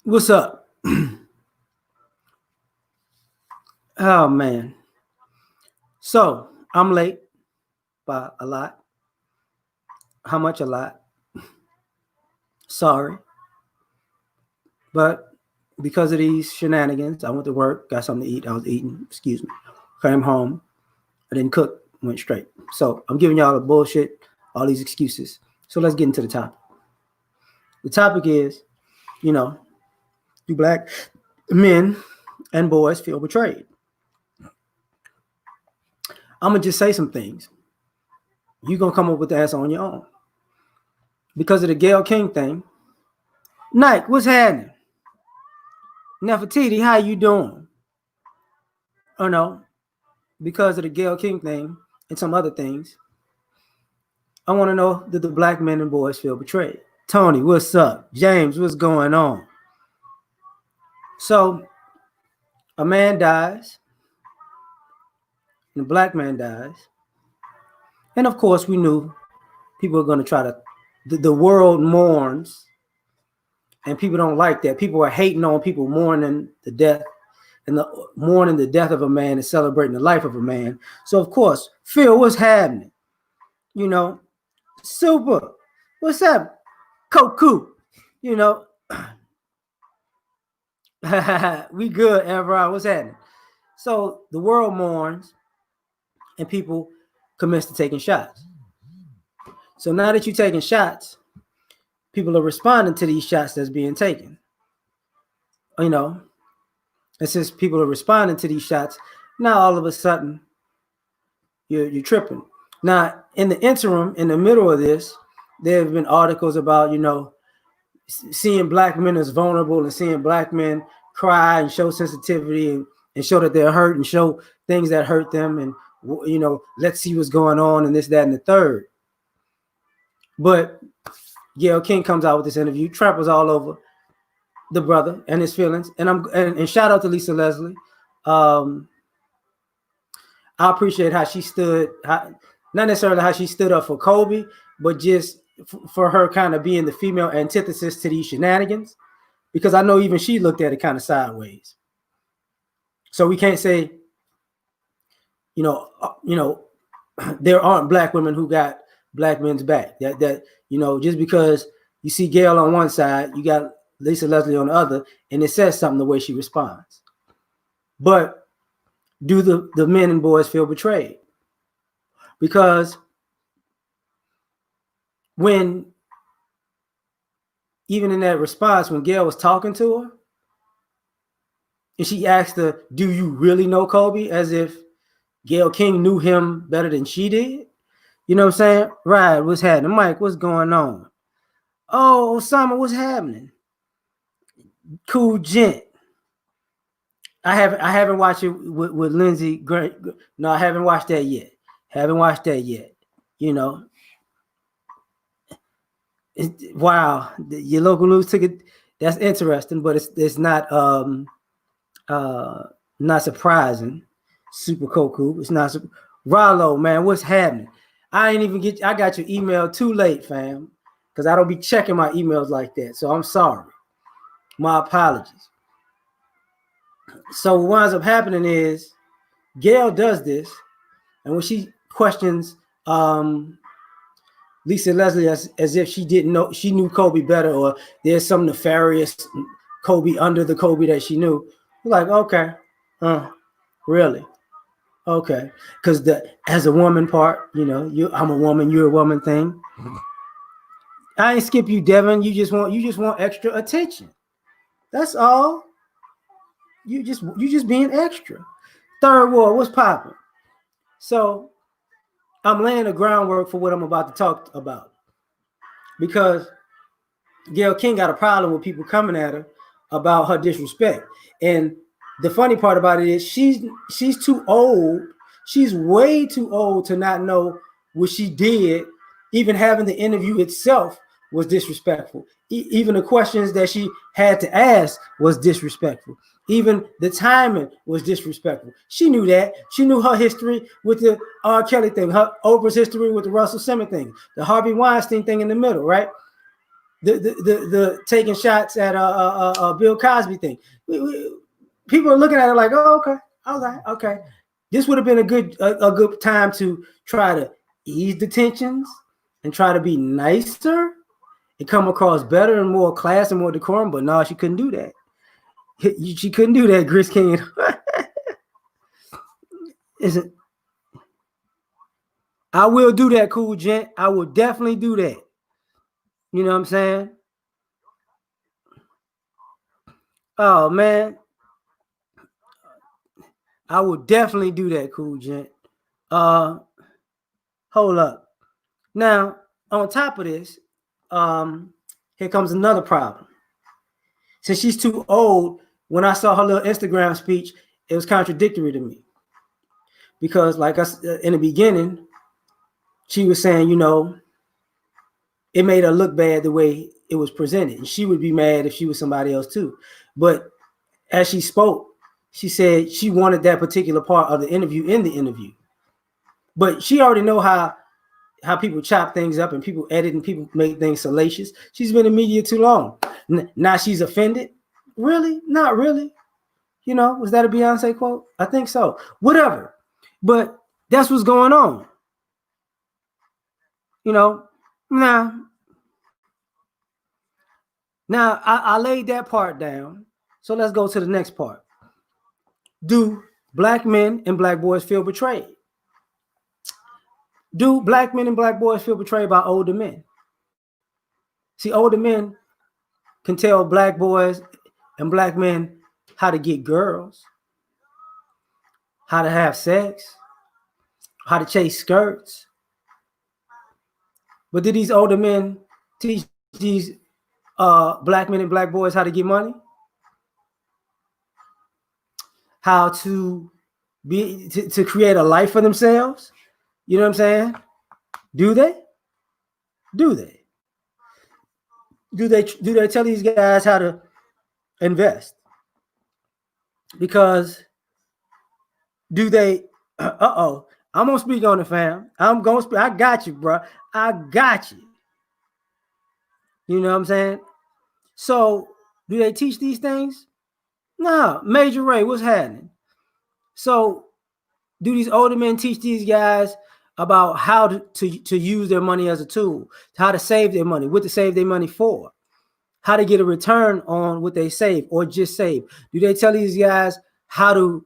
What's up? Oh man. So I'm late by a lot. How much a lot? Sorry. But because of these shenanigans, I went to work, got something to eat. I was eating, excuse me. Came home. I didn't cook, went straight. So I'm giving y'all the bullshit, all these excuses. So let's get into the topic. The topic is, you know, do black men and boys feel betrayed? I'm gonna just say some things. You're gonna come up with the answer on your own. Because of the Gail King thing. Nike, what's happening? Nefertiti, how you doing? Oh no, because of the Gail King thing and some other things, I want to know, did the black men and boys feel betrayed? Tony, what's up? James, what's going on? So a man dies, and a black man dies, and of course we knew people are going to try to. The world mourns, and people don't like that. People are hating on people mourning the death and mourning the death of a man and celebrating the life of a man. So of course, Phil, what's happening? You know, super. What's up, Koku? You know, we good, Everard. What's happening? So the world mourns, and people commence to taking shots. So now that you're taking shots, people are responding to these shots that's being taken. You know, and since people are responding to these shots, now all of a sudden you're tripping. Now, in the interim, in the middle of this, there have been articles about, seeing black men as vulnerable and seeing black men cry and show sensitivity and show that they're hurt and show things that hurt them and, let's see what's going on and this, that, and the third. But Gayle King comes out with this interview, tramples all over the brother and his feelings. And shout out to Lisa Leslie. I appreciate how she stood, not necessarily how she stood up for Kobe, but just for her kind of being the female antithesis to these shenanigans, because I know even she looked at it kind of sideways. So we can't say, there aren't black women who got black men's back. That just because you see Gayle on one side, you got Lisa Leslie on the other, and it says something the way she responds. But do the men and boys feel betrayed? Because when, even in that response, when Gayle was talking to her, and she asked her, do you really know Kobe? As if Gayle King knew him better than she did. You know what I'm saying? Right, what's happening? Mike, what's going on? Oh, Osama, what's happening? Cool gent. I haven't watched it with Lindsay. No, I haven't watched that yet. Wow, your local news took it. That's interesting, but it's not not surprising. Super Koku. It's not. Rollo, man, what's happening? I got your email too late, fam, because I don't be checking my emails like that. So I'm sorry. My apologies. So what winds up happening is Gayle does this, and when she questions Lisa Leslie as if she didn't know, she knew Kobe better, or there's some nefarious Kobe under the Kobe that she knew. We're like, okay, really? Okay, because as a woman part, I'm a woman, you're a woman thing. I ain't skip you, Devin. You just want extra attention. That's all. You just being extra. Third War, what's popping? So I'm laying the groundwork for what I'm about to talk about, because Gayle King got a problem with people coming at her about her disrespect. And the funny part about it is she's too old. She's way too old to not know what she did. Even having the interview itself was disrespectful. Even the questions that she had to ask was disrespectful. Even the timing was disrespectful. She knew that. She knew her history with the R. Kelly thing, her Oprah's history with the Russell Simmons thing, the Harvey Weinstein thing in the middle, right? the taking shots at Bill Cosby thing. People are looking at it like, oh, okay. This would have been a good time to try to ease the tensions and try to be nicer and come across better and more class and more decorum. But no, she couldn't do that. She couldn't do that, Gris King. Isn't? I will do that, cool gent. I will definitely do that. You know what I'm saying? Oh man, I will definitely do that, cool gent. Hold up. Now, on top of this, here comes another problem. Since she's too old, when I saw her little Instagram speech, it was contradictory to me. Because, like in the beginning, she was saying, it made her look bad the way it was presented. And she would be mad if she was somebody else too. But as she spoke, she said she wanted that particular part of the interview in the interview. But she already know how people chop things up and people edit and people make things salacious. She's been in media too long. Now she's offended? Really? Not really. Was that a Beyonce quote? I think so. Whatever. But that's what's going on. Now I laid that part down. So let's go to the next part. Do black men and black boys feel betrayed? Do black men and black boys feel betrayed by older men? See, older men can tell black boys and black men how to get girls, how to have sex, how to chase skirts. But did these older men teach these black men and black boys how to get money? How to to create a life for themselves? You know what I'm saying? Do they? Do they tell these guys how to invest? Because do they? I'm gonna speak on it, fam. I'm gonna speak. I got you, bro. I got you. You know what I'm saying? So, do they teach these things? No. Major Ray, what's happening? So, do these older men teach these guys about how to use their money as a tool, how to save their money, what to save their money for, how to get a return on what they save or just save? Do they tell these guys how to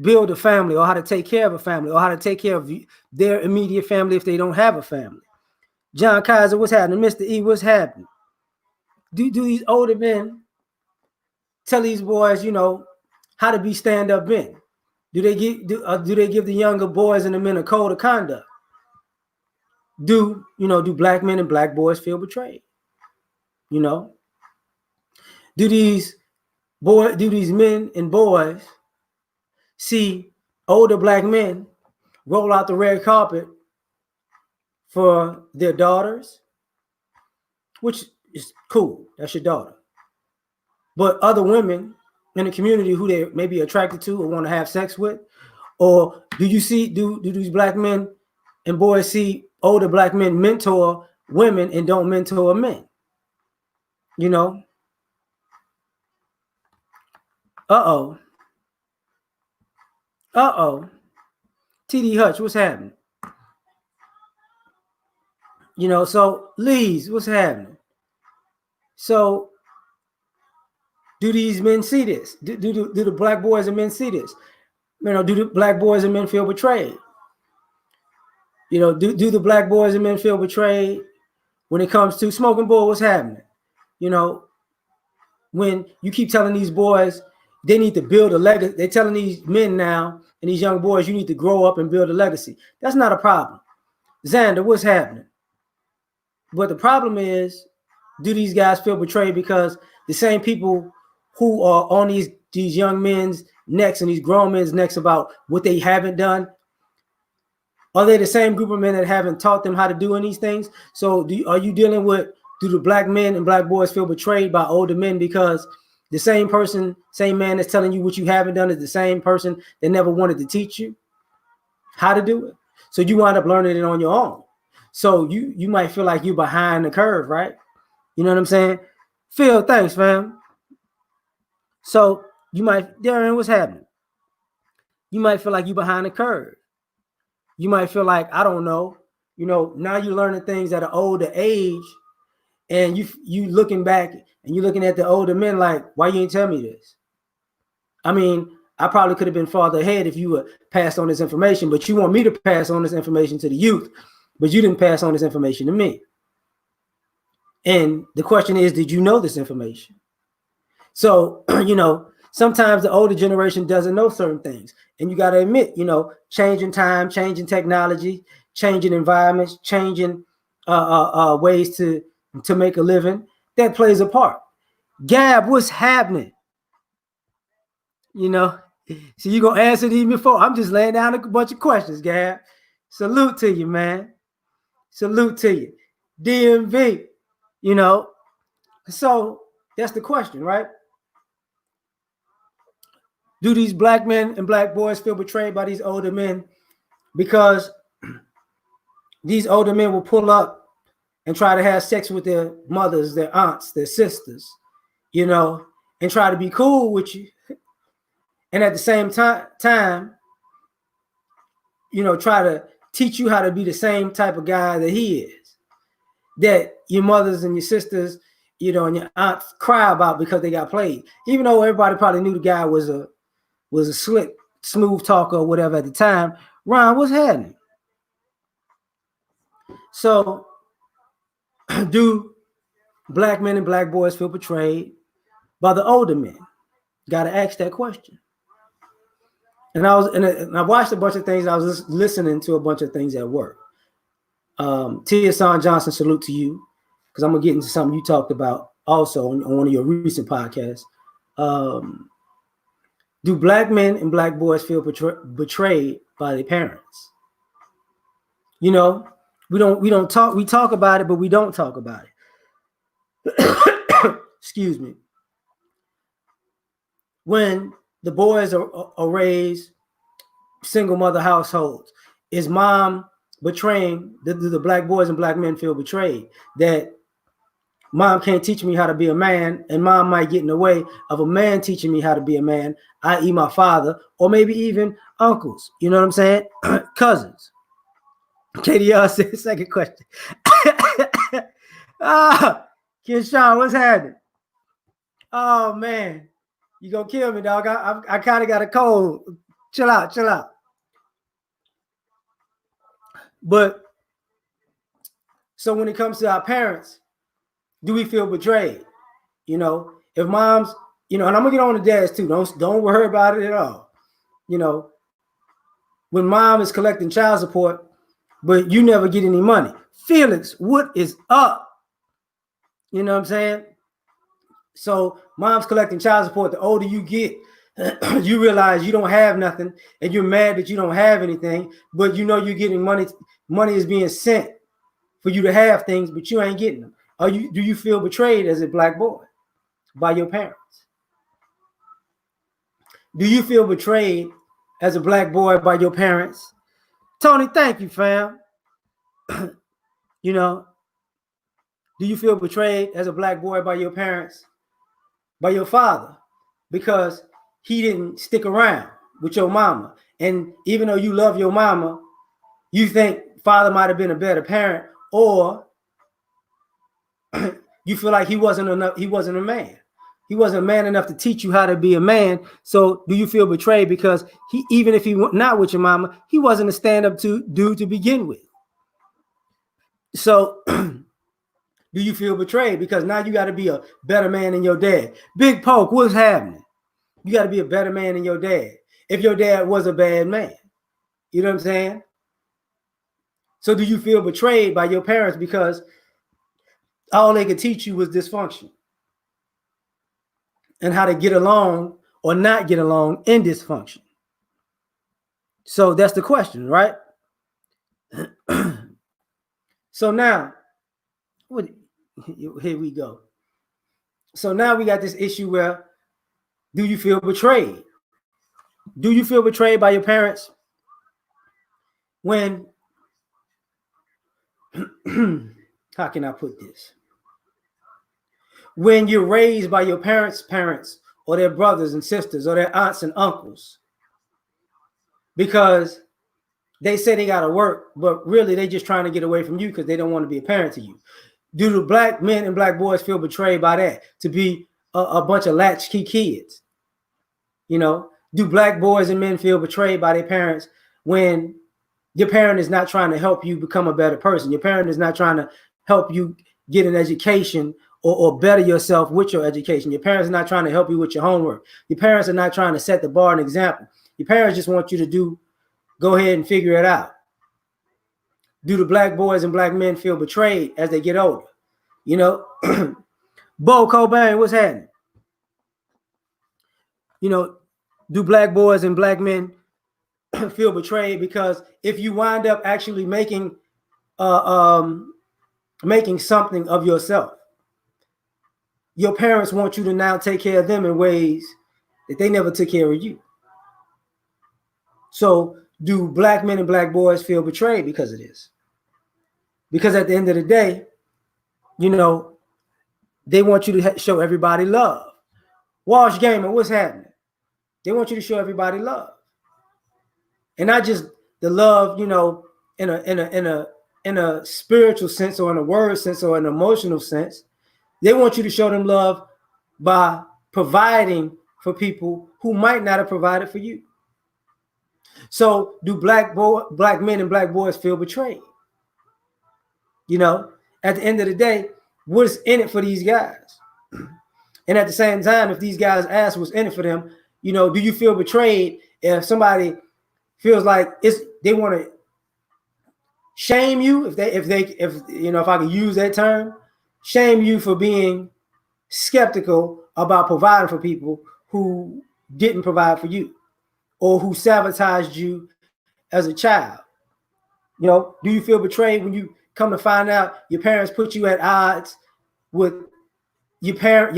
build a family or how to take care of a family or how to take care of their immediate family if they don't have a family? John Kaiser, what's happening? Mr. E, what's happening? Do these older men tell these boys, how to be stand-up men? Do they give the younger boys and the men a code of conduct? Do black men and black boys feel betrayed? Do these men and boys see older black men roll out the red carpet for their daughters, which is cool. That's your daughter. But other women in the community who they may be attracted to or want to have sex with? Or do these black men and boys see older black men mentor women and don't mentor men? TD Hutch, what's happening? So Lee's, what's happening? So do these men see this? Do the black boys and men see this? Do the black boys and men feel betrayed? Do the black boys and men feel betrayed when it comes to Smoking Bull? What's happening? When you keep telling these boys they need to build a legacy, they're telling these men now and these young boys, you need to grow up and build a legacy. That's not a problem. Xander, what's happening? But the problem is, do these guys feel betrayed because the same people who are on these young men's necks and these grown men's necks about what they haven't done, are they the same group of men that haven't taught them how to do these things? So are you dealing with, do the black men and black boys feel betrayed by older men because the same man that's telling you what you haven't done is the same person that never wanted to teach you how to do it? So you wind up learning it on your own. So you might feel like you're behind the curve, right? You know what I'm saying? Phil, thanks, fam. So you might, Darren, what's happening? You might feel like you're behind the curve. You might feel like, I don't know, now you're learning things at an older age, and you looking back and you're looking at the older men like, why you ain't tell me this? I mean, I probably could have been farther ahead if you would pass on this information, but you want me to pass on this information to the youth, but you didn't pass on this information to me. And the question is, did you know this information? So, sometimes the older generation doesn't know certain things. And you got to admit, changing time, changing technology, changing environments, changing ways to make a living, that plays a part. Gab, what's happening? So you going to answer these before? I'm just laying down a bunch of questions, Gab. Salute to you, man. Salute to you. DMV, So that's the question, right? Do these black men and black boys feel betrayed by these older men because these older men will pull up and try to have sex with their mothers, their aunts, their sisters, and try to be cool with you, and at the same time, try to teach you how to be the same type of guy that he is, that your mothers and your sisters, and your aunts cry about because they got played, even though everybody probably knew the guy was a slick, smooth talker or whatever at the time. Ron, what's happening? So, do black men and black boys feel betrayed by the older men? Got to ask that question. And I watched a bunch of things. I was listening to a bunch of things at work. Tia San Johnson, salute to you, because I'm gonna get into something you talked about also on one of your recent podcasts. Do black men and black boys feel betrayed by their parents? We don't talk. We talk about it, but we don't talk about it. Excuse me. When the boys are raised single mother households, is mom betraying? Do the black boys and black men feel betrayed that mom can't teach me how to be a man, and mom might get in the way of a man teaching me how to be a man, i.e. my father, or maybe even uncles, you know what I'm saying? Cousins. KDR said, second question. Kinshawn, what's happening? Oh man, you gonna kill me, dog. I kind of got a cold. Chill out. But so when it comes to our parents, do we feel betrayed? If moms, and I'm gonna get on the dads too. Don't worry about it at all. When mom is collecting child support, but you never get any money. Felix, what is up? You know what I'm saying? So mom's collecting child support. The older you get, you realize you don't have nothing, and you're mad that you don't have anything, but you're getting money. Money is being sent for you to have things, but you ain't getting them. Do you feel betrayed as a black boy by your parents? Do you feel betrayed as a black boy by your parents? Tony, thank you, fam. Do you feel betrayed as a black boy by your parents, by your father, because he didn't stick around with your mama? And even though you love your mama, you think father might have been a better parent, or you feel like he wasn't enough. He wasn't a man. He wasn't man enough to teach you how to be a man. So do you feel betrayed because even if he not with your mama, he wasn't a stand-up dude to begin with? So do you feel betrayed because now you got to be a better man than your dad? Big Poke, what's happening? You got to be a better man than your dad if your dad was a bad man. You know what I'm saying? So do you feel betrayed by your parents because all they could teach you was dysfunction and how to get along or not get along in dysfunction? So that's the question, right? So now, here we go. So now we got this issue where, do you feel betrayed? Do you feel betrayed by your parents when, how can I put this? when you're raised by your parents' parents or their brothers and sisters or their aunts and uncles, because they say they got to work, but really they just trying to get away from you because they don't want to be a parent to you. Do the black men and black boys feel betrayed by that, to be a bunch of latchkey kids? You know, do black boys and men feel betrayed by their parents when your parent is not trying to help you become a better person? Your parent is not trying to help you get an education or better yourself with your education. Your parents are not trying to help you with your homework. Your parents are not trying to set the bar and example. Your parents just want you to go ahead and figure it out. Do the black boys and black men feel betrayed as they get older? You know, Bo Cobain, what's happening? You know, do black boys and black men feel betrayed because if you wind up actually making something of yourself, your parents want you to now take care of them in ways that they never took care of you. So do black men and black boys feel betrayed because of this? Because at the end of the day, you know, they want you to show everybody love. Wash Gamer, what's happening? They want you to show everybody love, and not just the love, you know, in a spiritual sense or in a word sense or an emotional sense. They want you to show them love by providing for people who might not have provided for you. So, do black men and black boys feel betrayed? You know, at the end of the day, what's in it for these guys? And at the same time, if these guys ask what's in it for them, you know, do you feel betrayed if somebody feels like they want to shame you, if you know, if I can use that term, shame you for being skeptical about providing for people who didn't provide for you or who sabotaged you as a child? You know, do you feel betrayed when you come to find out your parents put you at odds with your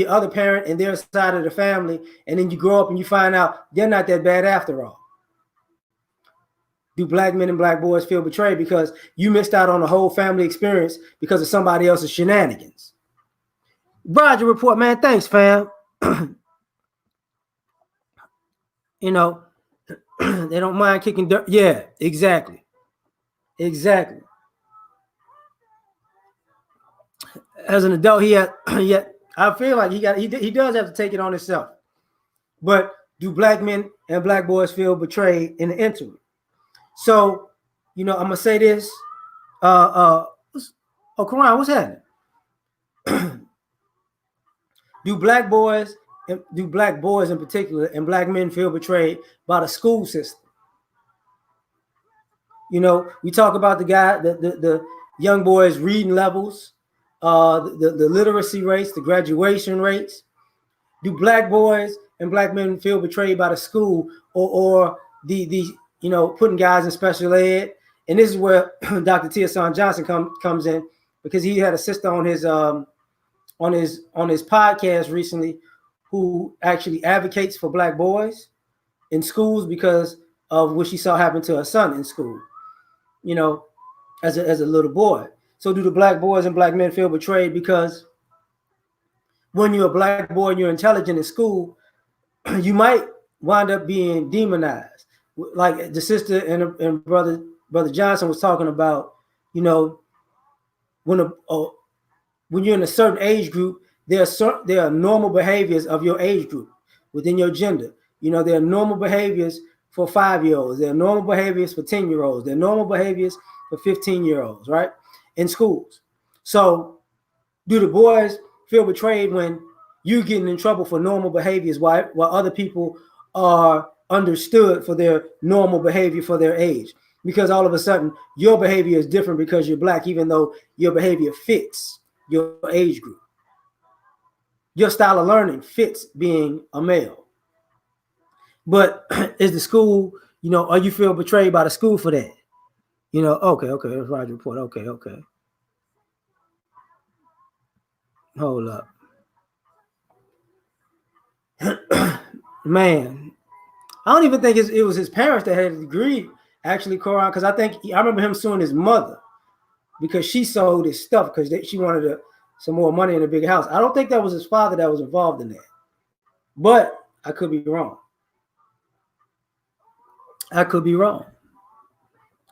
other parent and their side of the family, and then you grow up and you find out they're not that bad after all? Do black men and black boys feel betrayed because you missed out on a whole family experience because of somebody else's shenanigans? Roger Report, man. Thanks, fam. You know, they don't mind kicking dirt. Yeah, exactly. Exactly. As an adult, I feel like he does have to take it on himself. But do black men and black boys feel betrayed in the interim? So, you know, I'm gonna say this. Quran, what's happening? do black boys in particular and black men feel betrayed by the school system? You know, we talk about the young boys' reading levels, the literacy rates, the graduation rates. Do black boys and black men feel betrayed by the school or the you know, putting guys in special ed? And this is where Dr. Tierson Johnson comes in, because he had a sister on his podcast recently who actually advocates for black boys in schools because of what she saw happen to her son in school, you know, as a little boy. So do the black boys and black men feel betrayed because when you're a black boy and you're intelligent in school, you might wind up being demonized? Like the sister and brother Johnson was talking about, you know, when you're in a certain age group, there are normal behaviors of your age group within your gender. You know, there are normal behaviors for 5-year-olds. There are normal behaviors for 10-year-olds. There are normal behaviors for 15-year-olds, right? In schools. So do the boys feel betrayed when you're getting in trouble for normal behaviors while other people are understood for their normal behavior for their age? Because all of a sudden your behavior is different because you're black, even though your behavior fits your age group. Your style of learning fits being a male. But is the school, you know, or you feel betrayed by the school for that? You know, okay, that's Roger Report. Okay. Hold up. Man, I don't even think it was his parents that had a degree, actually, Koran, because I remember him suing his mother because she sold his stuff because she wanted some more money in a bigger house. I don't think that was his father that was involved in that, but I could be wrong. I could be wrong.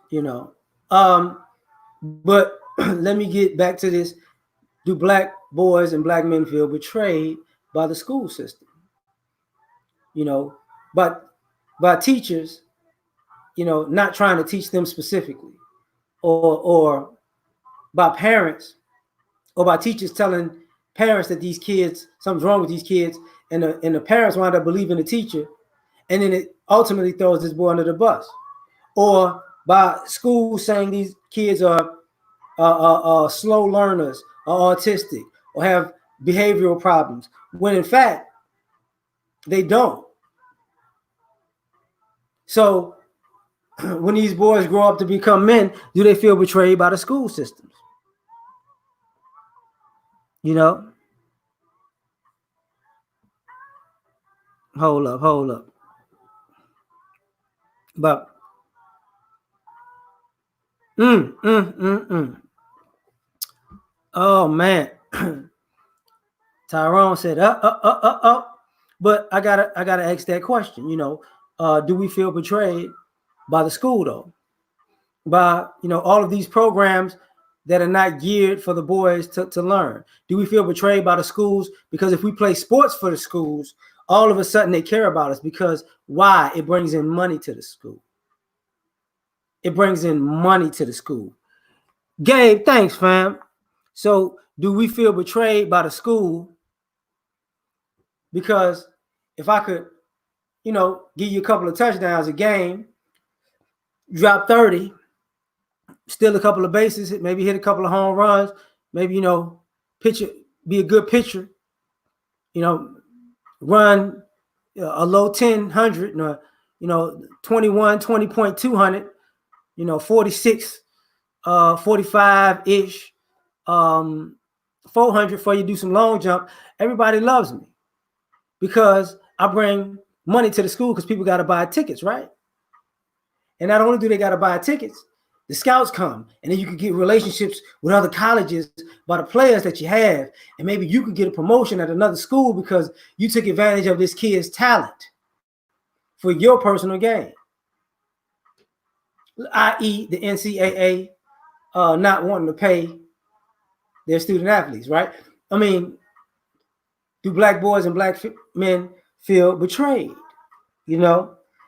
You know, but let me get back to this. Do black boys and black men feel betrayed by the school system? You know, but by teachers, not trying to teach them specifically, or by parents, or by teachers telling parents that these kids, something's wrong with these kids, and the parents wind up believing the teacher, and then it ultimately throws this boy under the bus. Or by school saying these kids are slow learners, or autistic, or have behavioral problems, when in fact they don't. So when these boys grow up to become men, do they feel betrayed by the school systems? You know, hold up. But oh man, Tyrone said, But I gotta ask that question. Do we feel betrayed by the school though? By all of these programs that are not geared for the boys to learn? Do we feel betrayed by the schools? Because if we play sports for the schools, all of a sudden they care about us. Because why? It brings in money to the school. It brings in money to the school. Gabe, thanks, fam. So do we feel betrayed by the school? Because if I could, give you a couple of touchdowns a game, drop 30, steal a couple of bases, maybe hit a couple of home runs, maybe, pitcher, be a good pitcher, run a low 1000, 21, 20.200, 46, 45-ish, 400 for you do some long jump. Everybody loves me because I bring money to the school because people got to buy tickets, right? And not only do they got to buy tickets, the scouts come, and then you can get relationships with other colleges by the players that you have, and maybe you could get a promotion at another school because you took advantage of this kid's talent for your personal gain, i.e. the NCAA not wanting to pay their student athletes, right? I mean, do black boys and black men feel betrayed?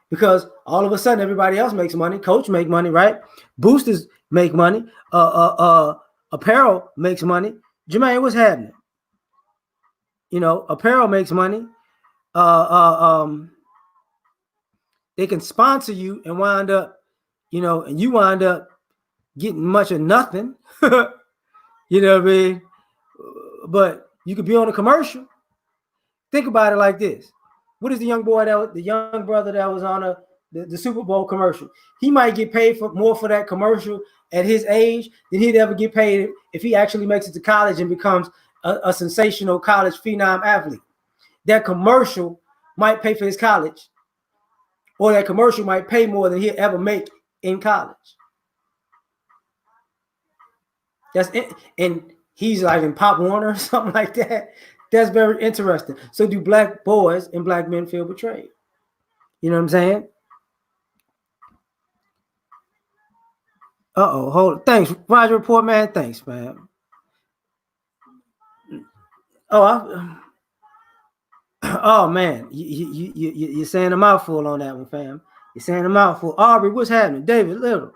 Because all of a sudden everybody else makes money. Coach make money, right? Boosters make money. Apparel makes money. Jermaine, what's happening? Apparel makes money. They can sponsor you and wind up, and you wind up getting much of nothing. You know what I mean? But you could be on a commercial. Think about it like this. What is the young brother that was on the Super Bowl commercial? He might get paid more for that commercial at his age than he'd ever get paid if he actually makes it to college and becomes a sensational college phenom athlete. That commercial might pay for his college, or that commercial might pay more than he'll ever make in college. That's it. And he's like in Pop Warner or something like that. That's very interesting. So do black boys and black men feel betrayed? You know what I'm saying? Hold. Thanks, Roger Report, man. Thanks, man. Oh man, you're saying a mouthful on that one, fam. You're saying a mouthful. Aubrey, what's happening? David Little.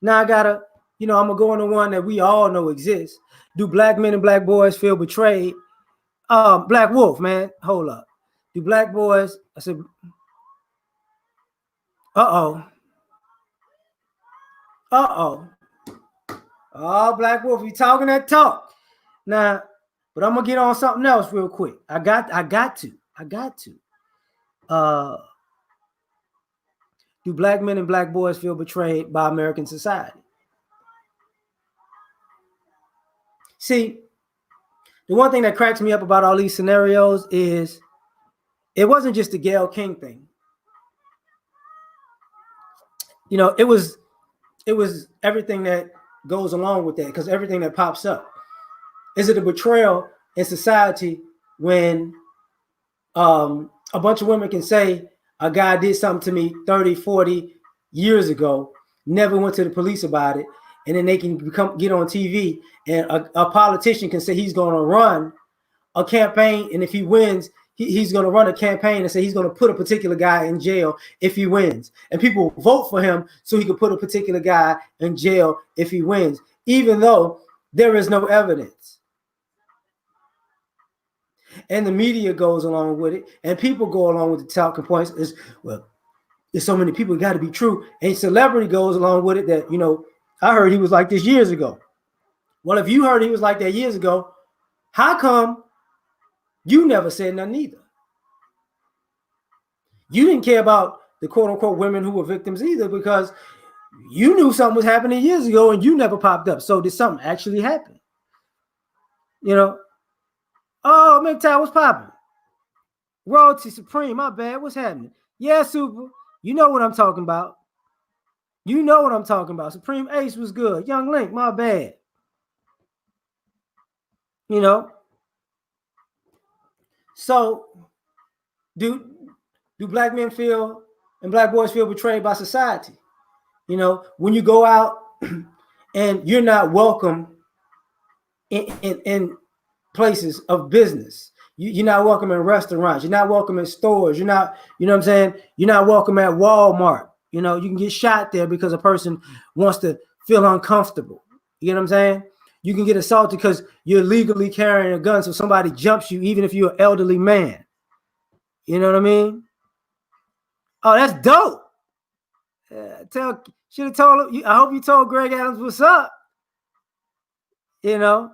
Now I gotta, I'm gonna go on the one that we all know exists. Do black men and black boys feel betrayed? Black Wolf, man. Hold up. Do black boys? I said, Oh, Black Wolf, you talking that talk now? But I'm gonna get on something else real quick. I got to. Do black men and black boys feel betrayed by American society? See, the one thing that cracks me up about all these scenarios is it wasn't just the Gayle King thing. It was everything that goes along with that, because everything that pops up. Is it a betrayal in society when a bunch of women can say a guy did something to me 30, 40 years ago, never went to the police about it, and then they can get on TV and a politician can say he's going to run a campaign, and if he wins, he's going to run a campaign and say he's going to put a particular guy in jail if he wins, and people vote for him so he can put a particular guy in jail if he wins, even though there is no evidence. And the media goes along with it, and people go along with the talking points. Is well, there's so many people, got to be true. And celebrity goes along with it that, you know, I heard he was like this years ago. Well, if you heard he was like that years ago, how come you never said nothing either? You didn't care about the quote unquote women who were victims either, because you knew something was happening years ago and you never popped up. So did something actually happen? You know, oh, McTow, what's popping? Royalty Supreme, my bad. What's happening? Yeah, Super. You know what I'm talking about. You know what I'm talking about. Supreme Ace was good. Young Link, my bad. You know. So, do black men feel and black boys feel betrayed by society? You know, when you go out and you're not welcome in places of business. You're not welcome in restaurants. You're not welcome in stores. You're not, you know what I'm saying? You're not welcome at Walmart. You know, you can get shot there because a person wants to feel uncomfortable. You know what I'm saying? You can get assaulted because you're legally carrying a gun, so somebody jumps you, even if you're an elderly man. You know what I mean? Oh, that's dope. Should have told him. I hope you told Greg Adams what's up. You know,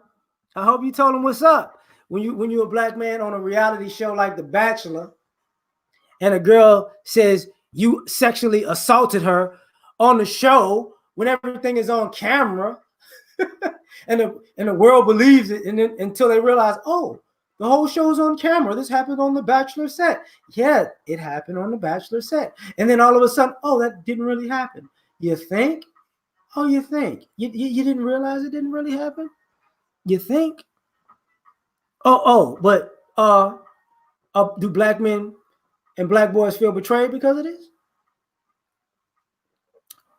I hope you told him what's up. When you're a black man on a reality show like The Bachelor, and a girl says you sexually assaulted her on the show when everything is on camera, and the world believes it, and then until they realize, oh, the whole show's on camera. This happened on The Bachelor set. Yeah, it happened on The Bachelor set. And then all of a sudden, oh, that didn't really happen. You think? Oh, you think? You didn't realize it didn't really happen? You think? But do black men and black boys feel betrayed because of this?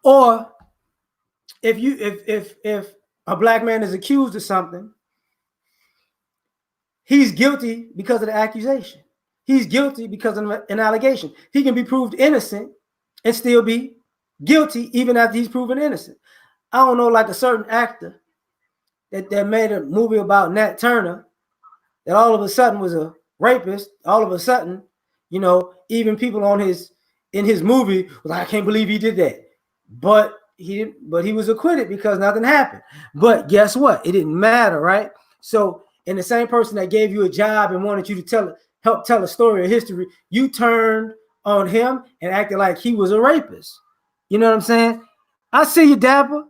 Or if a black man is accused of something, he's guilty because of the accusation. He's guilty because of an allegation. He can be proved innocent and still be guilty even after he's proven innocent. I don't know, like a certain actor that made a movie about Nat Turner that all of a sudden was a rapist. All of a sudden, you know, even people in his movie was like, I can't believe he did that. But he was acquitted because nothing happened. But guess what? It didn't matter, right? So, and the same person that gave you a job and wanted you to help tell a story of history, you turned on him and acted like he was a rapist. You know what I'm saying? I see you, Dapper.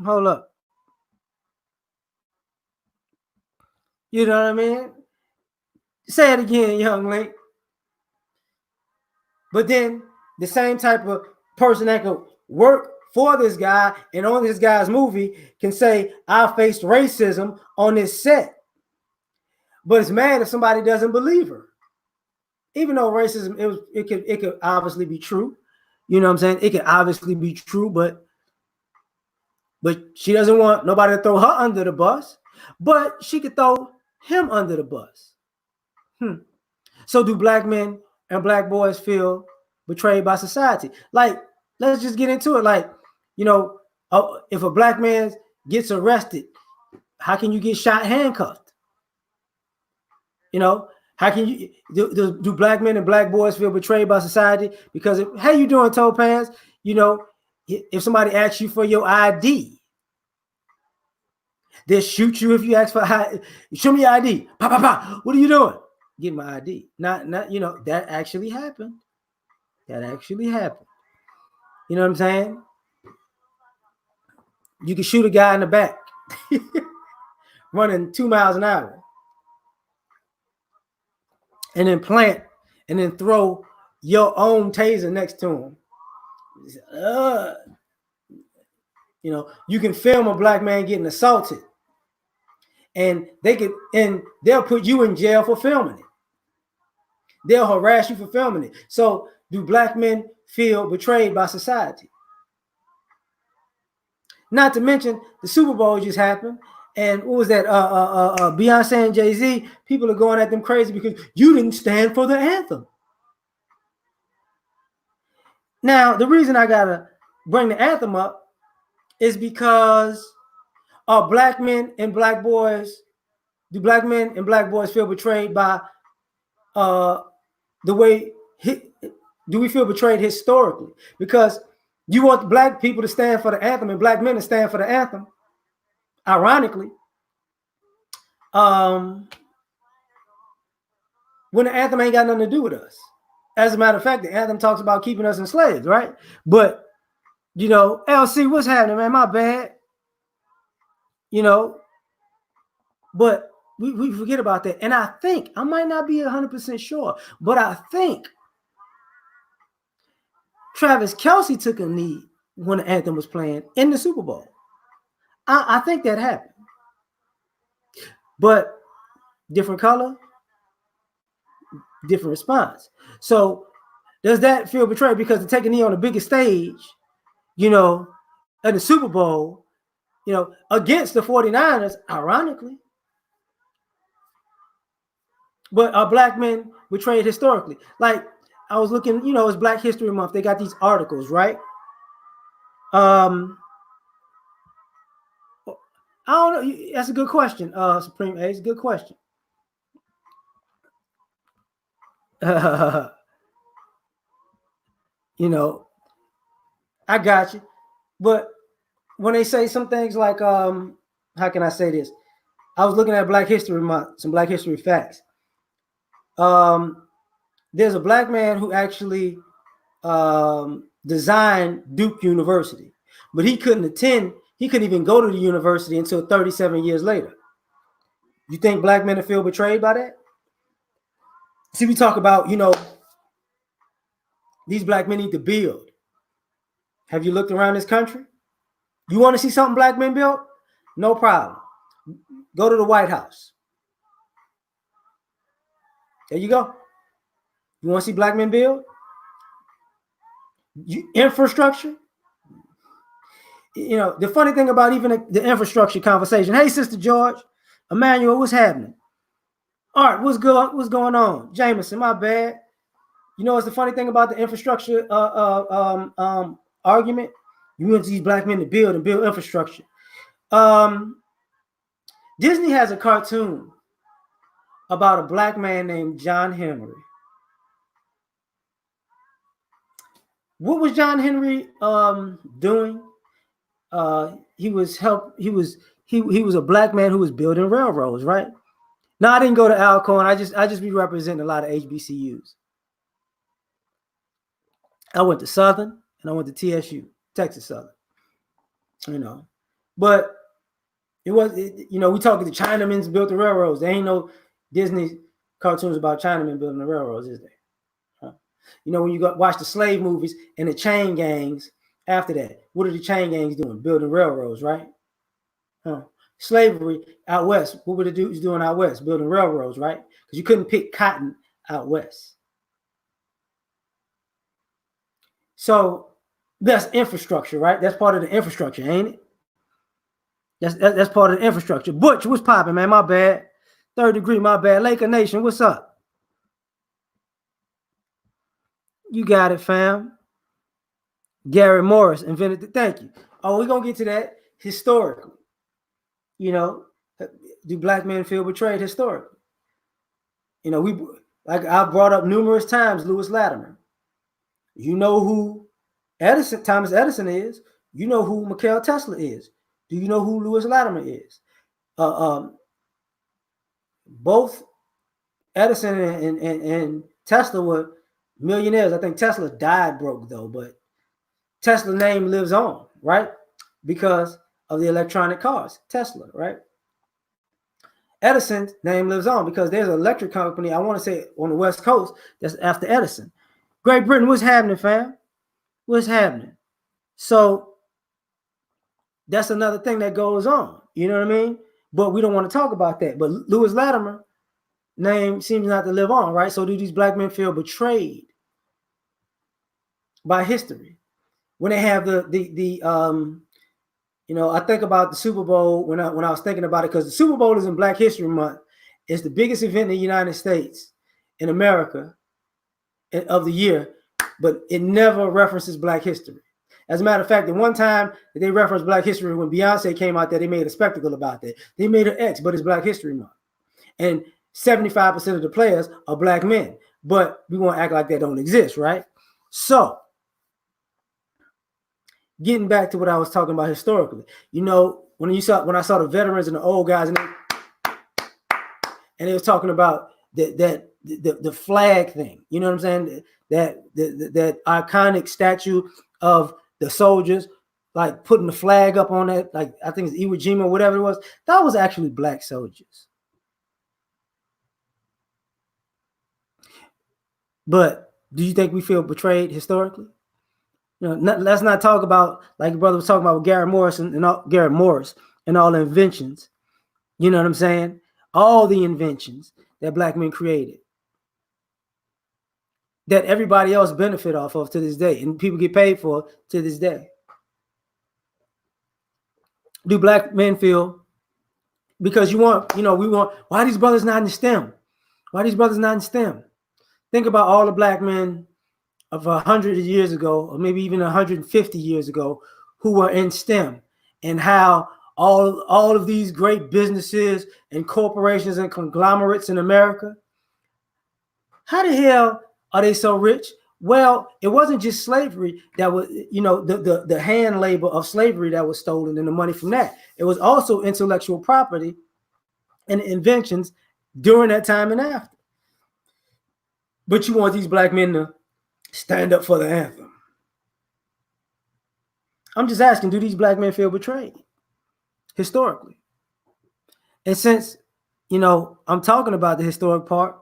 Hold up. You know what I mean? Say it again, Young Link. But then the same type of person that could work for this guy and on this guy's movie can say, I faced racism on this set. But it's mad if somebody doesn't believe her. Even though racism, it could obviously be true. You know what I'm saying? It could obviously be true, but she doesn't want nobody to throw her under the bus. But she could throw him under the bus. So do black men and black boys feel betrayed by society? Like, let's just get into it. Like, you know, if a black man gets arrested, how can you get shot handcuffed? You know, how can you do black men and black boys feel betrayed by society? Because how you doing, toe pants? You know, if somebody asks you for your ID, they'll shoot you if you ask for show me your ID. Pa, pa, pa. What are you doing? Get my ID. Not, you know, that actually happened. That actually happened. You know what I'm saying? You can shoot a guy in the back running 2 miles an hour and then plant and then throw your own taser next to him. You know, you can film a black man getting assaulted and they'll put you in jail for filming it. They'll harass you for filming it. So do black men feel betrayed by society? Not to mention the Super Bowl just happened, and what was that? Beyonce and Jay-Z. People are going at them crazy because you didn't stand for the anthem. Now, the reason I gotta bring the anthem up is because black men and black boys. Do black men and black boys feel betrayed by the way? Do we feel betrayed historically? Because you want black people to stand for the anthem and black men to stand for the anthem. Ironically, when the anthem ain't got nothing to do with us. As a matter of fact, the anthem talks about keeping us enslaved, right? But, you know, LC, what's happening, man? My bad. You know, but we forget about that. And I think, I might not be 100% sure, but I think Travis Kelce took a knee when the anthem was playing in the Super Bowl. I think that happened. But different color, different response. So does that feel betrayed? Because to take a knee on the biggest stage, you know, at the Super Bowl, you know, against the 49ers, ironically. But are black men betrayed historically? Like, I was looking, you know, it's Black History Month. They got these articles, right? I don't know. That's a good question, Supreme A. It's a good question. You know, I got you. But when they say some things like, how can I say this? I was looking at Black History Month, some Black History facts. There's a black man who actually designed Duke University, but he couldn't attend. He couldn't even go to the university until 37 years later. You think black men feel betrayed by that? See, we talk about, you know, these black men need to build. Have you looked around this country? You want to see something black men build? No problem. Go to the White House. There you go. You want to see black men build? Infrastructure? You know, the funny thing about even the infrastructure conversation. Hey, Sister George, Emmanuel, what's happening? Art, what's good? What's going on? Jameson, my bad. You know what's the funny thing about the infrastructure argument? You want these black men to build and build infrastructure. Disney has a cartoon about a black man named John Henry. What was John Henry doing? He was a black man who was building railroads, right? Now I didn't go to Alcorn. I just be representing a lot of HBCUs. I went to Southern and I went to TSU, Texas Southern. You know, but you know, we talking the Chinamen built the railroads. There ain't no Disney cartoons about Chinamen building the railroads, is there? You know, when you watch the slave movies and the chain gangs after that, what are the chain gangs doing? Building railroads, right? Slavery out west, what were the dudes doing out west? Building railroads, right? Because you couldn't pick cotton out west. So that's infrastructure, right? That's part of the infrastructure, ain't it? That's part of the infrastructure. Butch, what's popping, man? My bad. Third degree, my bad. Laker Nation, what's up? You got it, fam. Gary Morris invented the, thank you. Oh, we're going to get to that historically. You know, do black men feel betrayed historically? You know, like I brought up numerous times, Lewis Latimer. You know who Thomas Edison is. You know who Nikola Tesla is. Do you know who Lewis Latimer is? Both Edison and Tesla were millionaires. I think Tesla died broke though, but Tesla's name lives on, right? Because of the electronic cars, Tesla, right? Edison's name lives on because there's an electric company, I want to say on the West Coast, that's after Edison. Great Britain, what's happening, fam? What's happening? So that's another thing that goes on. You know what I mean? But we don't want to talk about that. But Lewis Latimer name seems not to live on, right? So do these black men feel betrayed by history when they have I think about the Super Bowl when I was thinking about it, because the Super Bowl is in Black History Month. It's the biggest event in the United States, in America, of the year, but it never references Black history. As a matter of fact, the one time that they referenced Black history, when Beyonce came out there, they made a spectacle about that. They made her X, but it's Black History Month. And 75% of the players are black men, but we want to act like that don't exist, right? So, getting back to what I was talking about historically, when I saw the veterans and the old guys, and they was talking about the flag thing, you know what I'm saying? That iconic statue of the soldiers, like putting the flag up on that, like I think it's Iwo Jima, whatever it was. That was actually black soldiers. But do you think we feel betrayed historically? Let's not talk about, like your brother was talking about with Garrett Morris and all the inventions. You know what I'm saying? All the inventions that black men created that everybody else benefit off of to this day, and people get paid for to this day. Do black men feel, because we want, why are these brothers not in STEM? Why are these brothers not in STEM? Think about all the black men of 100 years ago, or maybe even 150 years ago, who were in STEM, and how all of these great businesses and corporations and conglomerates in America, how the hell are they so rich? Well, it wasn't just slavery that was, the hand labor of slavery that was stolen and the money from that. It was also intellectual property and inventions during that time and after. But you want these black men to stand up for the anthem. I'm just asking, do these black men feel betrayed historically? And since, I'm talking about the historic part,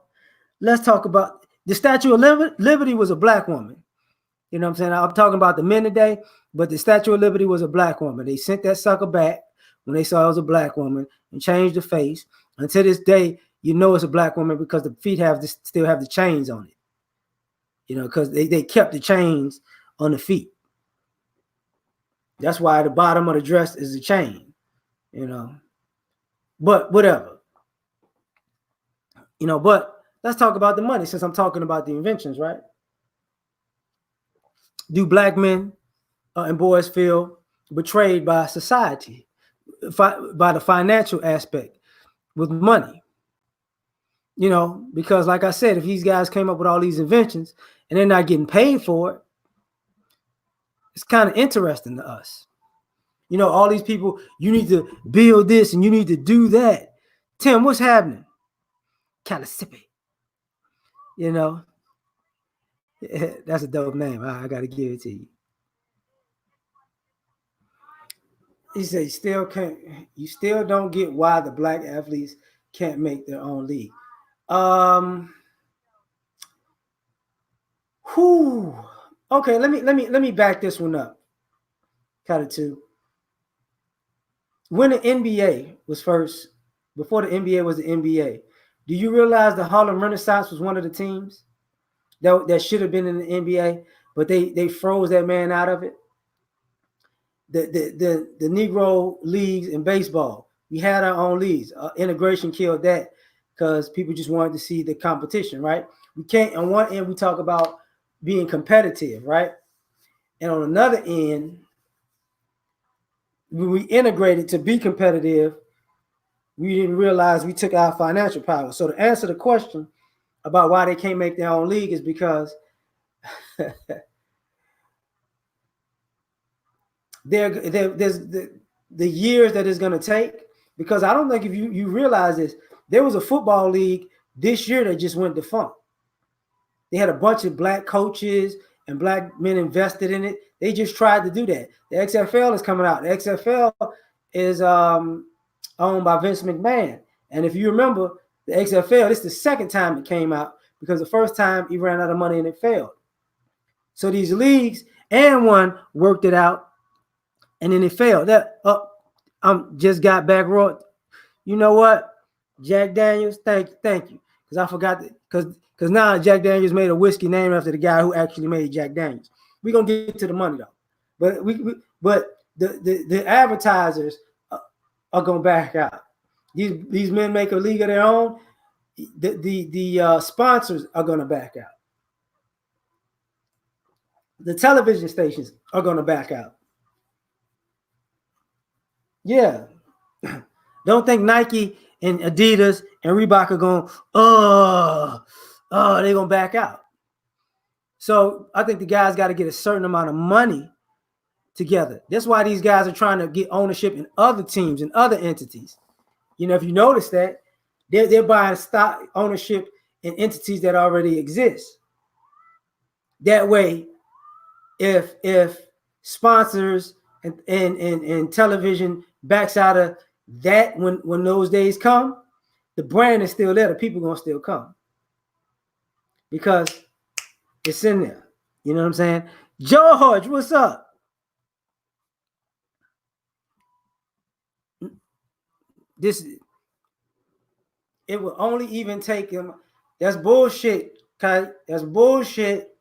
let's talk about the Statue of Liberty was a black woman. You know what I'm saying? I'm talking about the men today, but the Statue of Liberty was a black woman. They sent that sucker back when they saw it was a black woman and changed the face. And to this day, it's a black woman because the feet still have the chains on it. Because they kept the chains on the feet. That's why the bottom of the dress is a chain, But whatever. But let's talk about the money, since I'm talking about the inventions, right? Do black men and boys feel betrayed by society, by the financial aspect with money? Because like I said, if these guys came up with all these inventions and they're not getting paid for it, it's kind of interesting to us. All these people, you need to build this and you need to do that. Tim, what's happening? Kind of sippy. That's a dope name. I got to give it to you. He said, you still don't get why the black athletes can't make their own league. Okay, let me back this one up. Kind of too. When the NBA was first, before the NBA was the NBA, do you realize the Harlem Renaissance was one of the teams that should have been in the NBA, but they froze that man out of it? The Negro leagues in baseball, we had our own leagues. Integration killed that because people just wanted to see the competition, right? We can't. On one end, we talk about being competitive, right? And on another end, when we integrated to be competitive, we didn't realize we took our financial power. So to answer the question about why they can't make their own league is because there's the years that it's going to take. Because I don't think if you realize this, there was a football league this year that just went defunct. They had a bunch of black coaches and black men invested in it. They just tried to do that. The XFL is coming out. The XFL is owned by Vince McMahon. And if you remember, the XFL, this is the second time it came out because the first time he ran out of money and it failed. So these leagues and one worked it out and then it failed. That just got back, Roy. You know what? Jack Daniels, thank you. Because I forgot because now Jack Daniels made a whiskey named after the guy who actually made Jack Daniels. We're gonna get to the money though. But the advertisers are gonna back out. These men make a league of their own. The sponsors are gonna back out. The television stations are gonna back out. Yeah. Don't think Nike and Adidas and Reebok are going, they're going to back out. So I think the guys got to get a certain amount of money together. That's why these guys are trying to get ownership in other teams and other entities. If you notice that, they're buying stock ownership in entities that already exist. That way, if sponsors and television backs out of that when those days come, the brand is still there. The people are gonna still come because it's in there. You know what I'm saying? George, what's up? This it will only even take him. That's bullshit, Kai. That's bullshit.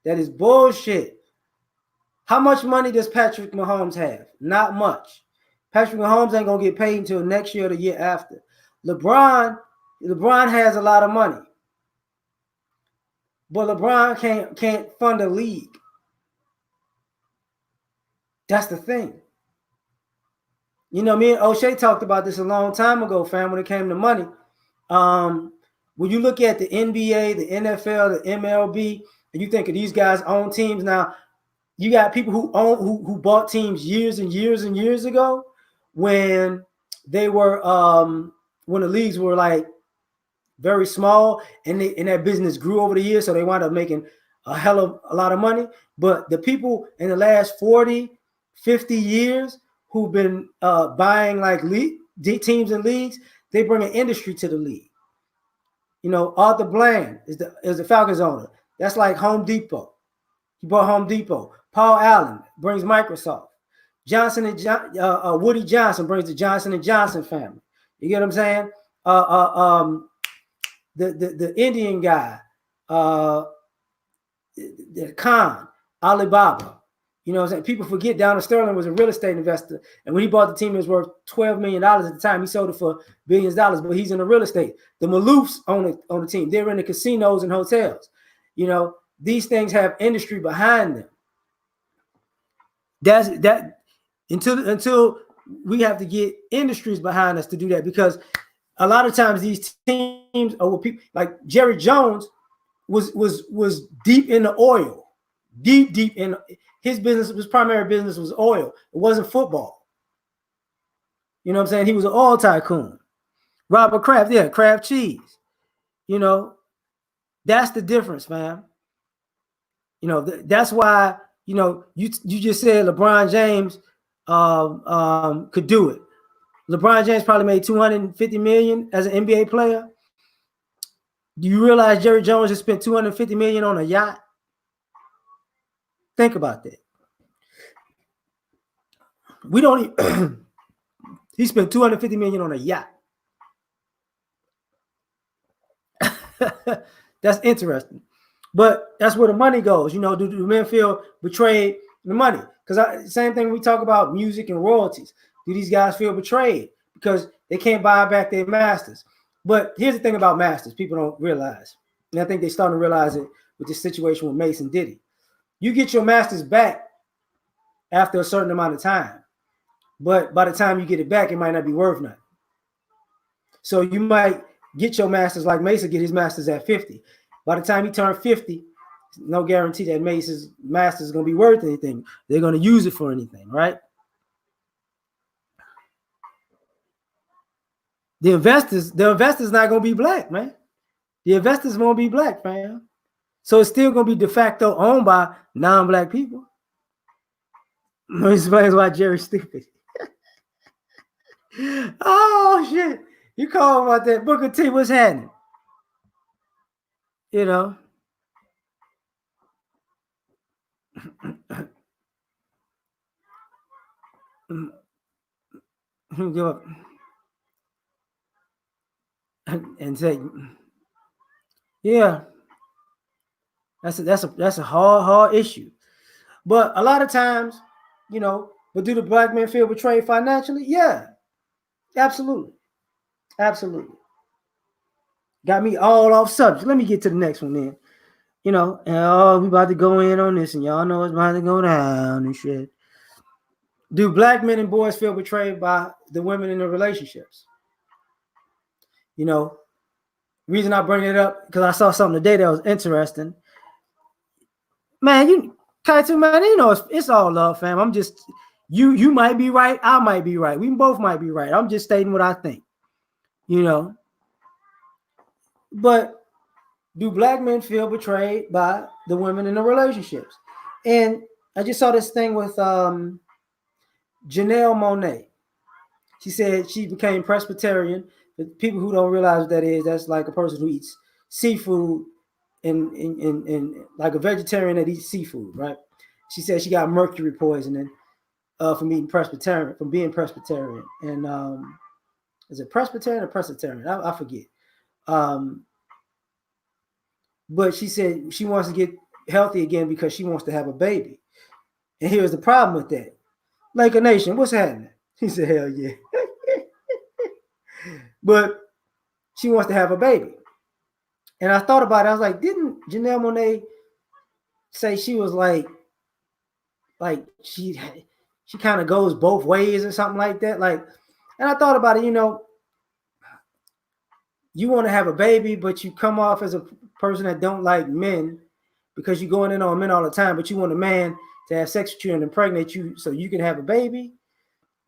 That is bullshit. How much money does Patrick Mahomes have? Not much. Patrick Mahomes ain't gonna get paid until next year or the year after. LeBron has a lot of money, but LeBron can't fund a league. That's the thing. Me and O'Shea talked about this a long time ago, fam, when it came to money. When you look at the NBA, the NFL, the MLB, and you think of these guys own teams now, you got people who bought teams years and years and years ago when they were when the leagues were like very small and that business grew over the years, so they wound up making a hell of a lot of money. But the people in the last 40, 50 years who've been buying like teams and leagues, they bring an industry to the league. Arthur Bland is the Falcons owner. That's like Home Depot. He bought Home Depot. Paul Allen brings Microsoft. Woody Johnson brings the Johnson and Johnson family. You get what I'm saying? The Indian guy, the Khan, Alibaba. You know what I'm saying? People forget Donald Sterling was a real estate investor. And when he bought the team, it was worth $12 million at the time. He sold it for billions of dollars, but he's in the real estate. The Maloofs on the team. They're in the casinos and hotels. These things have industry behind them. That's that until we have to get industries behind us to do that, because a lot of times these teams are with people like Jerry Jones was deep in the oil, deep in his business. His primary business was oil. It wasn't football. You know what I'm saying? He was an oil tycoon. Robert Kraft, yeah, Kraft cheese. That's the difference, man. That's why you just said LeBron James could do it. LeBron James probably made $250 million as an NBA player. Do you realize Jerry Jones just spent $250 million on a yacht? Think about that. We don't. He spent $250 million on a yacht. That's interesting, but that's where the money goes. Do the men feel betrayed the money? Because same thing we talk about music and royalties. Do these guys feel betrayed because they can't buy back their masters? But here's the thing about masters: people don't realize, and I think they're starting to realize it with this situation with Mason Diddy. You get your masters back after a certain amount of time, but by the time you get it back, it might not be worth nothing. So you might get your masters like Mason get his masters at 50. By the time he turned 50, no guarantee that Mason's masters is going to be worth anything. They're going to use it for anything, right? The investors not going to be black, man. The investors won't be black, man. So it's still going to be de facto owned by non-black people. That explains why Jerry's stupid. Oh, shit. You call about that. Booker T, what's happening? Give up. and say, yeah, that's a hard issue. But a lot of times, but do the black men feel betrayed financially? Yeah, absolutely, absolutely. Got me all off subject. Let me get to the next one then. And we about to go in on this, and y'all know it's about to go down and shit. Do black men and boys feel betrayed by the women in the relationships? Reason I bring it up because I saw something today that was interesting. Man, Kaitu, man, it's all love, fam. I'm just you might be right, I might be right. We both might be right. I'm just stating what I think. But do black men feel betrayed by the women in the relationships? And I just saw this thing with Janelle Monáe. She said she became Presbyterian. But people who don't realize what that is, that's like a person who eats seafood and like a vegetarian that eats seafood, right? She said she got mercury poisoning from being Presbyterian. And is it Presbyterian or Presbyterian? I forget. But she said she wants to get healthy again because she wants to have a baby. And here's the problem with that. Like a nation, what's happening? He said, hell yeah. But she wants to have a baby. And I thought about it. I was like, didn't Janelle Monáe say she was like she kind of goes both ways or something like that? And I thought about it, you want to have a baby, but you come off as a person that don't like men because you're going in on men all the time, but you want a man to have sex with you and impregnate you so you can have a baby.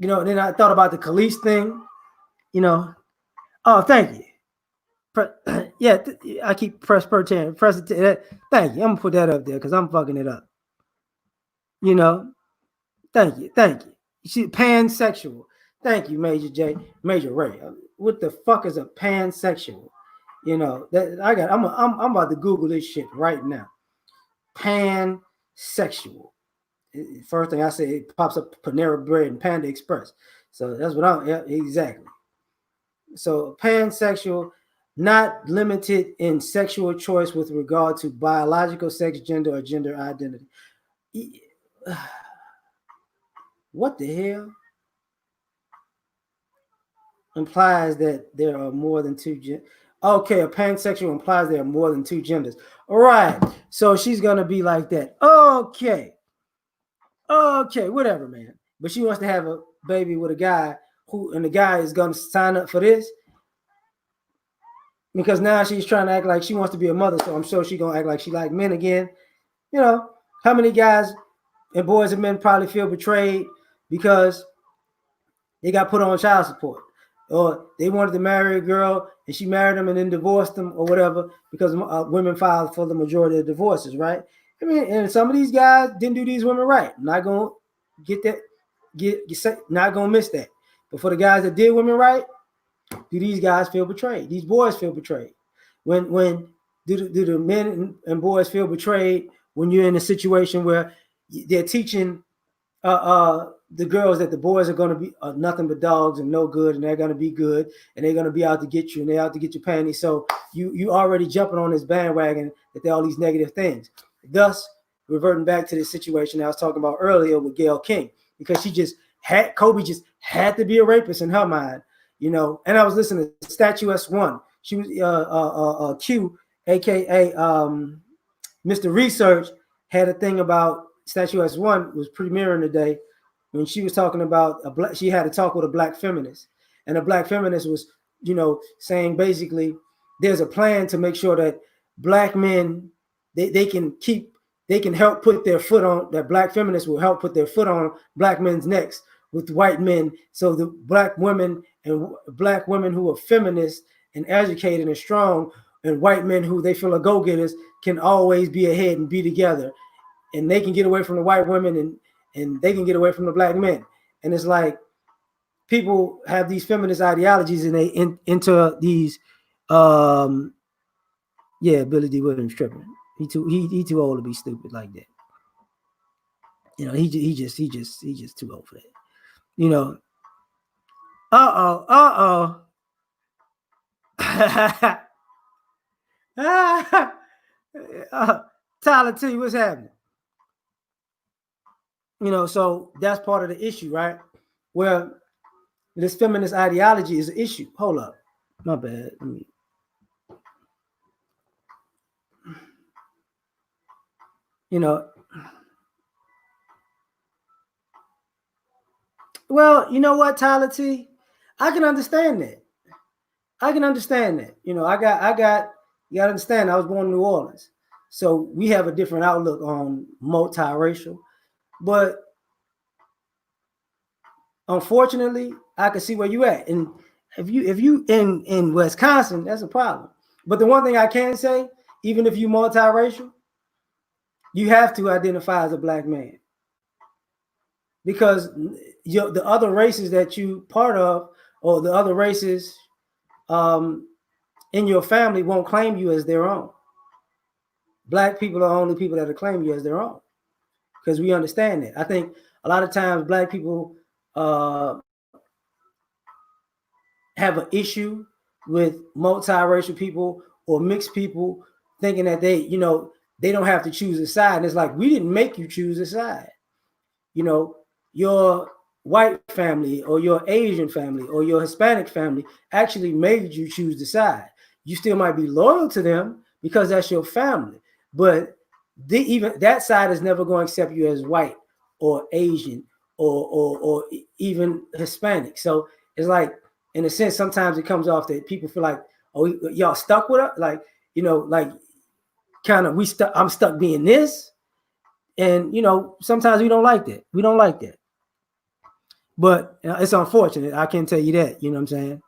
And then I thought about the Khalees thing, Oh, thank you. Yeah, I keep Presbyterian. Thank you. I'm gonna put that up there because I'm fucking it up. Thank you. You see, pansexual. Thank you, Major Ray. What the fuck is a pansexual? That I'm about to Google this shit right now. Pansexual. First thing I say, it pops up Panera Bread and Panda Express. So that's what exactly. So pansexual, not limited in sexual choice with regard to biological sex, gender, or gender identity. What the hell? Implies that there are more than two genders. Okay, a pansexual implies there are more than two genders. All right, so she's gonna be like that. Okay, whatever, man. But she wants to have a baby with a guy and the guy is gonna sign up for this because now she's trying to act like she wants to be a mother. So I'm sure she's gonna act like she like men again. How many guys and boys and men probably feel betrayed because they got put on child support, or they wanted to marry a girl and she married them and then divorced them or whatever because women filed for the majority of divorces, right? I mean, and some of these guys didn't do these women right. I'm not gonna get that, not gonna miss that. But for the guys that did women right, do these guys feel betrayed? These boys feel betrayed. When do the men and boys feel betrayed when you're in a situation where they're teaching the girls that the boys are going to be nothing but dogs and no good, and they're going to be good, and they're going to be out to get you, and they're out to get your panties. So you already jumping on this bandwagon that there are all these negative things. Thus, reverting back to the situation I was talking about earlier with Gayle King, because Kobe just had to be a rapist in her mind, And I was listening to Statuess One. She was Q, aka Mr. Research, had a thing about Statuess One was premiering today when she was talking about she had a talk with a black feminist, and a black feminist was, saying basically there's a plan to make sure that black men they can help put their foot on, that black feminists will help put their foot on black men's necks with white men, so the black women who are feminists and educated and strong, and white men who they feel are go-getters can always be ahead and be together, and they can get away from the white women and they can get away from the black men. And it's like people have these feminist ideologies and they into these Billy D. Williams tripping. He too old to be stupid like that. He just too old for that. Uh-oh. Tyler T, what's happening? So that's part of the issue, right? Where this feminist ideology is an issue. Hold up, my bad. You know, well, you know what, Tyler T, I can understand that. I can understand that. You gotta understand. I was born in New Orleans, so we have a different outlook on multiracial. But unfortunately, I can see where you at, and if you in Wisconsin, that's a problem. But the one thing I can say, even if you multiracial, you have to identify as a black man because the other races that you part of, or the other races in your family, won't claim you as their own. Black people are only people that will claim you as their own because we understand that. I think a lot of times black people have an issue with multiracial people or mixed people, thinking that they don't have to choose a side. And it's like, we didn't make you choose a side. Your white family or your Asian family or your Hispanic family actually made you choose the side. You still might be loyal to them because that's your family, but even that side is never going to accept you as white or Asian or even Hispanic. So it's like, in a sense, sometimes it comes off that people feel like, oh, y'all stuck with us, like like kind of I'm stuck being this, and sometimes we don't like that. We don't like that. But it's unfortunate. I can tell you that. You know what I'm saying?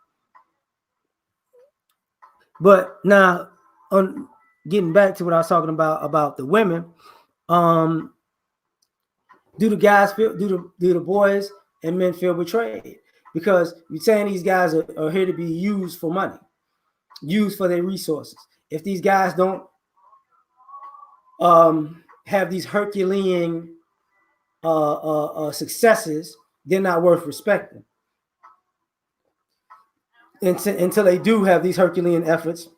But now, on getting back to what I was talking about the women, do the boys and men feel betrayed? Because you're saying these guys are here to be used for money, used for their resources. If these guys don't have these Herculean successes, they're not worth respecting. Until they do have these Herculean efforts,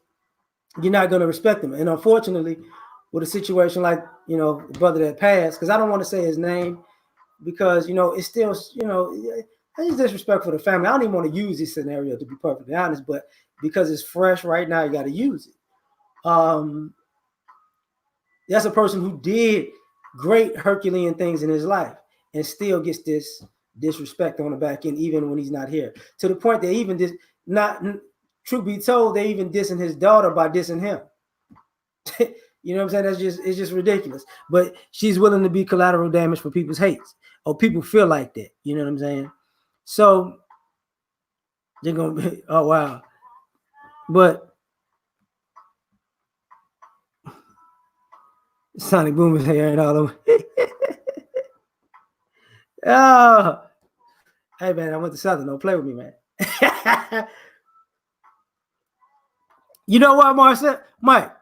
you're not going to respect them. And unfortunately, with a situation like the brother that passed, because I don't want to say his name, because it's still it's disrespectful to the family. I don't even want to use this scenario, to be perfectly honest, but because it's fresh right now, you got to use it. That's a person who did great Herculean things in his life and still gets this disrespect on the back end, even when he's not here. To the point that even this, not truth be told, they even dissing his daughter by dissing him. You know what I'm saying? It's just ridiculous. But she's willing to be collateral damage for people's hates, or people feel like that. You know what I'm saying? So they're gonna be, oh wow. But Sonic Boom is here and all over. Oh, hey man, I went to Southern. Don't play with me, man. You know what, Marcel? Mike,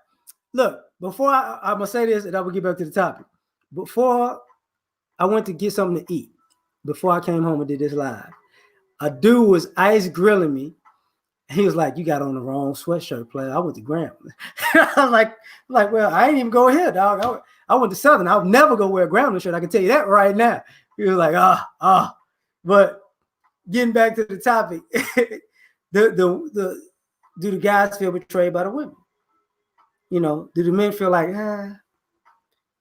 look, before I'm gonna say this, and I'm gonna get back to the topic. Before I went to get something to eat, before I came home and did this live, a dude was ice grilling me. He was like, "You got on the wrong sweatshirt, player." I went to Graham. I'm like, well, I ain't even go here, dog. I went to Southern. I'll never go wear a Grambling shirt. I can tell you that right now. He was like, But getting back to the topic, do the guys feel betrayed by the women? Do the men feel like,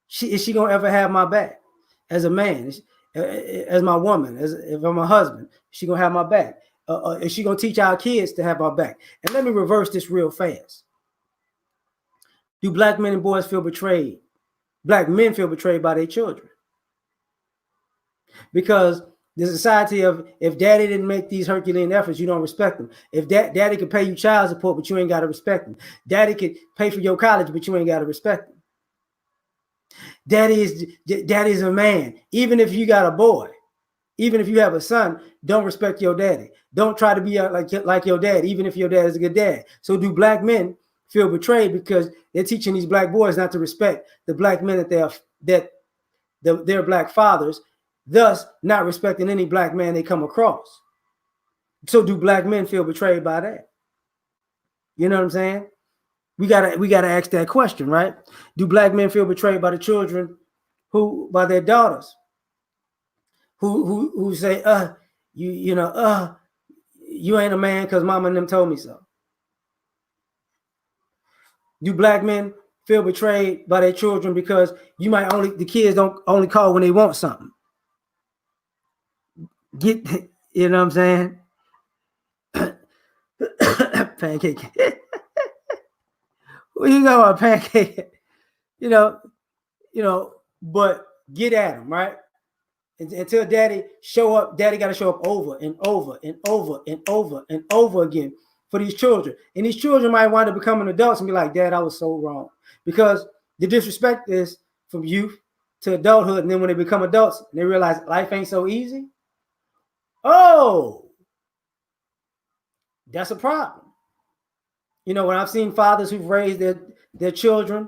is she gonna ever have my back as a man, as my woman, if I'm a husband? Is she gonna have my back? Is she gonna teach our kids to have our back? And let me reverse this real fast. Do black men and boys feel betrayed? Black men feel betrayed by their children, because the society of, if daddy didn't make these Herculean efforts, you don't respect them. If daddy could pay you child support, but you ain't got to respect them. Daddy could pay for your college, but you ain't got to respect them. Daddy's a man. Even if you got a boy, even if you have a son, don't respect your daddy. Don't try to be like your dad, even if your dad is a good dad. So do black men feel betrayed because they're teaching these black boys not to respect the black men that their black fathers, thus not respecting any black man they come across? So do black men feel betrayed by that? You know what I'm saying? We gotta ask that question, right? Do black men feel betrayed by the children by their daughters who say, you ain't a man because mama and them told me so? Do black men feel betrayed by their children because the kids don't only call when they want something? Get you know what I'm saying? Pancake. What you know about pancake? You know, but get at them, right? Until daddy show up, daddy got to show up over and over and over and over and over again for these children. And these children might wind up becoming adults and be like, Dad, I was so wrong. Because the disrespect is from youth to adulthood. And then when they become adults and they realize life ain't so easy, oh, that's a problem. When I've seen fathers who've raised their children,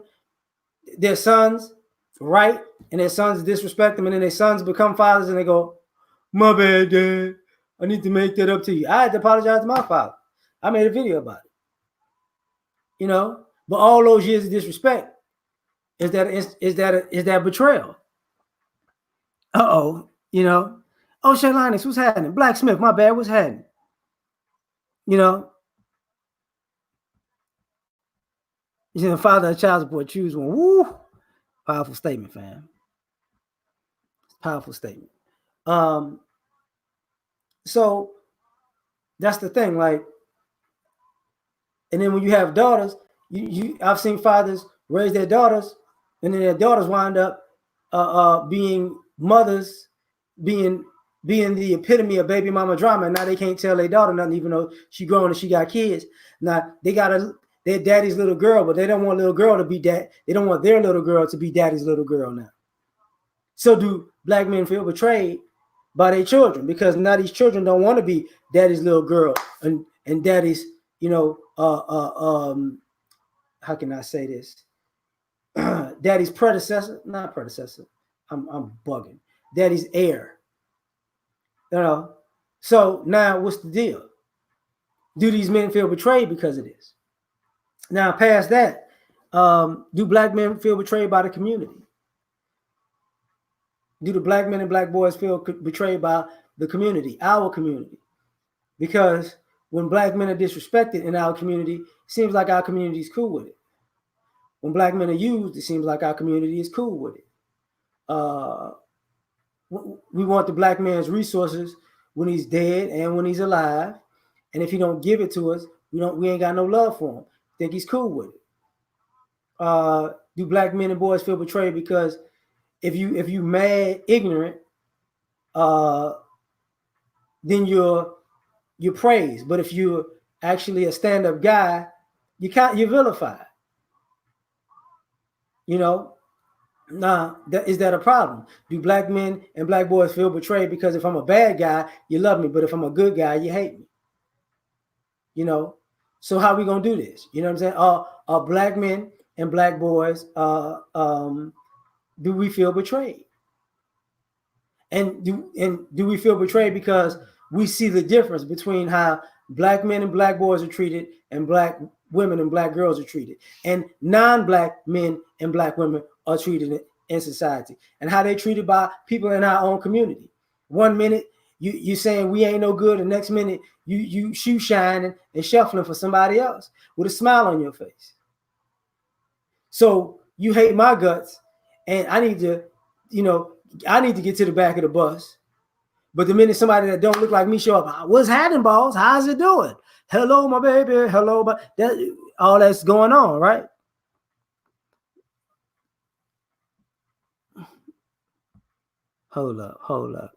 their sons, right, and their sons disrespect them, and then their sons become fathers and they go, my bad, Dad. I need to make that up to you. I had to apologize to my father. I made a video about it. But all those years of disrespect is that betrayal. Oh, Shay Linus, what's happening? Blacksmith, my bad, what's happening? Father of child support, choose one. Woo! Powerful statement, fam. Powerful statement. So that's the thing, like, and then when you have daughters, I've seen fathers raise their daughters, and then their daughters wind up being mothers, being the epitome of baby mama drama. And now they can't tell their daughter nothing, even though she grown and she got kids. Now they got their daddy's little girl, but they don't want little girl to be dad. They don't want their little girl to be daddy's little girl now. So do black men feel betrayed by their children? Because now these children don't want to be daddy's little girl and daddy's, how can I say this? Daddy's predecessor, not predecessor. I'm bugging. Daddy's heir. So now what's the deal? Do these men feel betrayed because of this? Now, past that, do black men feel betrayed by the community? Do the black men and black boys feel betrayed by the community, our community? Because when black men are disrespected in our community, it seems like our community is cool with it. When black men are used, it seems like our community is cool with it. We want the black man's resources when he's dead and when he's alive. And if he don't give it to us, we ain't got no love for him. Think he's cool with it. Do black men and boys feel betrayed because if you mad ignorant, then you're praised. But if you're actually a stand-up guy, you're vilified. Nah, is that a problem? Do black men and black boys feel betrayed because if I'm a bad guy, you love me, but if I'm a good guy, you hate me? So how are we gonna do this? You know what I'm saying? Are black men and black boys, do we feel betrayed? And do we feel betrayed because we see the difference between how black men and black boys are treated and black women and black girls are treated, and non-black men and black women are treated in society, and how they're treated by people in our own community? One minute you saying we ain't no good, the next minute you shoe shining and shuffling for somebody else with a smile on your face. So you hate my guts, and I need to get to the back of the bus. But the minute somebody that don't look like me show up, what's happening, boss? How's it doing? Hello, my baby. Hello, but all that's going on, right? Hold up.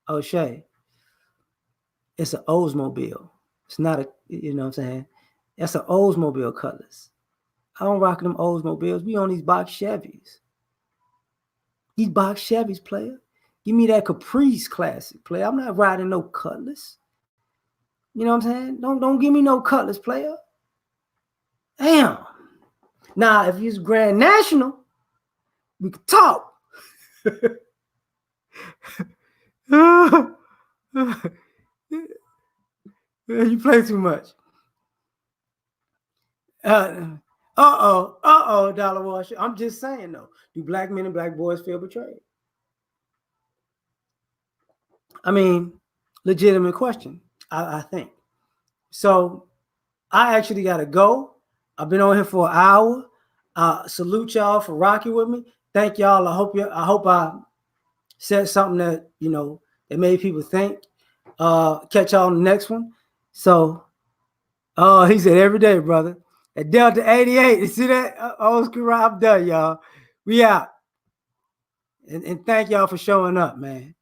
Oh, Shay, it's an Oldsmobile. It's not a, you know what I'm saying? That's an Oldsmobile Cutlass. I don't rock them Oldsmobiles. We on these box Chevys. These box Chevys, player. Give me that Caprice Classic, player. I'm not riding no Cutlass. You know what I'm saying? Don't give me no Cutlass, player. Damn. Now, if he's Grand National, we could talk. You play too much. Dollar Washer. I'm just saying though. Do black men and black boys feel betrayed? I mean, legitimate question. I think. So I actually gotta go. I've been on here for an hour. Salute y'all for rocking with me. Thank y'all. I hope I said something that that made people think. Catch y'all on the next one. So he said every day, brother. At Delta 88. You see that? Old school ride. I'm done, y'all. We out. And thank y'all for showing up, man.